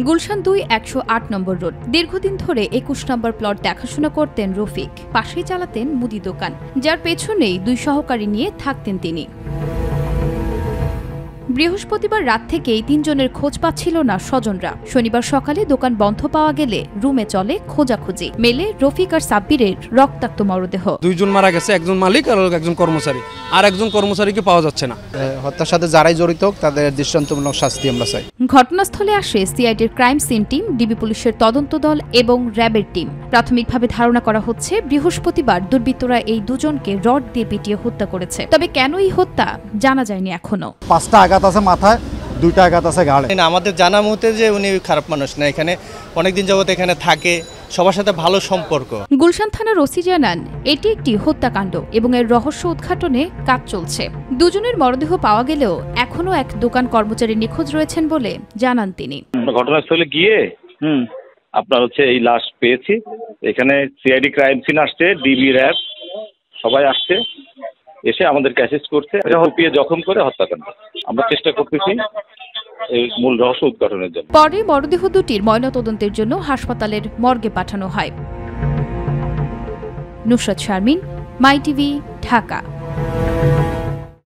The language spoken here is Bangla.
গুলশান 2 108 নম্বর রোড। দীর্ঘদিন ধরে 21 নম্বর প্লট দেখাশোনা করতেন রফিক। পাশেই চালাতেন মুদি দোকান, যার পেছনেই 2 সহকারী নিয়ে থাকতেন তিনি। বৃহস্পতিবার রাত থেকেই 3 জনের খোঁজ পাচ্ছিল না স্বজনরা। শনিবার সকালে দোকান বন্ধ পাওয়া গেলে রুমে চলে খোঁজাখুঁজি। মেলে রফিক আর সাব্বিরের রক্তাক্ত মরদেহ। 2 জন মারা গেছে, একজন মালিক আর একজন কর্মচারী, আর একজন কর্মচারীকে পাওয়া যাচ্ছে না। হত্যার সাথে যারাই জড়িত তাদের দৃষ্টান্তমূলক শাস্তি আমরা চাই। ঘটনাস্থলে আসে সিআইডির ক্রাইম সিন টিম, ডিবি পুলিশের তদন্ত দল এবং র্যাবের টিম। প্রাথমিকভাবে ধারণা করা হচ্ছে বৃহস্পতিবার দুর্বৃত্তরা এই দুজনকে রড দিয়ে পিটিয়ে হত্যা করেছে। তবে কেন এই হত্যা জানা যায়নি এখনো। 5টা আঘাত আছে মাথায়, 2টা আঘাত আছে ঘাড়ে। আমাদের জানা মতে যে উনি খারাপ মানুষ না, এখানে অনেকদিন যাবত এখানে থাকে, সবার সাথে ভালো সম্পর্ক। গুলশান থানার ওসি জানান এটি একটি হত্যাকাণ্ড এবং এর রহস্য উদ্ঘাটনে কাজ চলছে। দুজনের মরদেহ পাওয়া গেলেও এখনো এক দোকান কর্মচারী নিখোঁজ রয়েছেন বলে জানান তিনি। ঘটনাস্থলে গিয়ে আপনার এই লাশ পেয়েছি। এখানে সিআইডি ক্রাইম সিন আসছে, ডিবি র্যাব সবাই আসছে, এসে আমাদেরকে অ্যাসিস্ট করছে। হপিয়ে জখম করে হত্যাকাণ্ড। আমরা চেষ্টা করতেছি এই মূল রহস্য উদ্ঘাটনের জন্য। পরে মরদেহ দুটির ময়নাতদন্তের জন্য হাসপাতালের মর্গে পাঠানো হয়। নুসরাত শারমিন, মাই টিভি, ঢাকা।